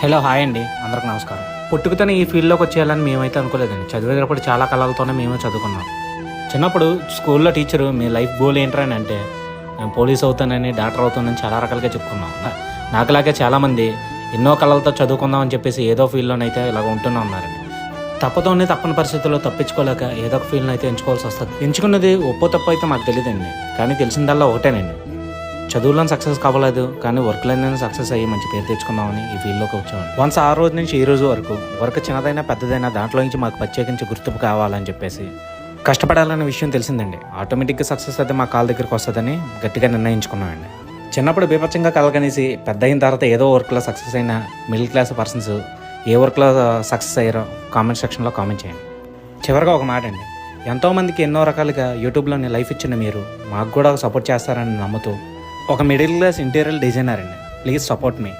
Hello hi అండి, అందరికి నమస్కారం. పుట్టుకతోనే ఈ ఫీల్డ్లోకి వచ్చేయాలని మేమైతే అనుకోలేదండి. చదివేటప్పుడు చాలా కళలతోనే మేము చదువుకున్నాం. చిన్నప్పుడు స్కూల్లో టీచరు మీ లైఫ్ గోల్ ఏంట్రా అని అంటే నేను పోలీస్ అవుతానని, డాక్టర్ అవుతానని చాలా రకాలుగా చెప్పుకున్నాం. నాకులాగే చాలామంది ఎన్నో కళలతో చదువుకుందామని చెప్పేసి ఏదో ఫీల్డ్లోనైతే ఇలాగ ఉంటూనే ఉన్నారండి. తప్పని పరిస్థితుల్లో తప్పించుకోలేక ఏదో ఒక ఫీల్డ్ని అయితే ఎంచుకోవాల్సి వస్తుంది. ఎంచుకున్నది ఒప్పో తప్పు అయితే మాకు తెలియదండి, కానీ తెలిసిందల్లా ఒకటేనండి, చదువులో సక్సెస్ కావలేదు కానీ వర్క్లోనే సక్సెస్ అయ్యి మంచి పేరు తెచ్చుకుందామని ఈ ఫీల్డ్లోకి వచ్చాము. వన్స్ ఆ రోజు నుంచి ఈ రోజు వరకు వర్క్ చిన్నదైనా పెద్దదైనా దాంట్లో నుంచి మాకు ప్రత్యేకించి గుర్తింపు కావాలని చెప్పేసి కష్టపడాలనే విషయం తెలిసిందండి. ఆటోమేటిక్గా సక్సెస్ అయితే మా కాళ్ళ దగ్గరికి వస్తుందని గట్టిగా నిర్ణయించుకున్నామండి. చిన్నప్పుడు బీభత్సంగా కలగనేసి పెద్ద అయిన తర్వాత ఏదో వర్క్లో సక్సెస్ అయిన మిడిల్ క్లాస్ పర్సన్స్ ఏ వర్క్లో సక్సెస్ అయ్యారో కామెంట్ సెక్షన్లో కామెంట్ చేయండి. చివరిగా ఒక మాట అండి, ఎంతోమందికి ఎన్నో రకాలుగా యూట్యూబ్లోని లైఫ్ ఇచ్చిన మీరు మాకు కూడా సపోర్ట్ చేస్తారని నమ్ముతూ ఒక మిడిల్ క్లాస్ ఇంటీరియర్ డిజైనర్ అండి, ప్లీజ్ సపోర్ట్ మీ.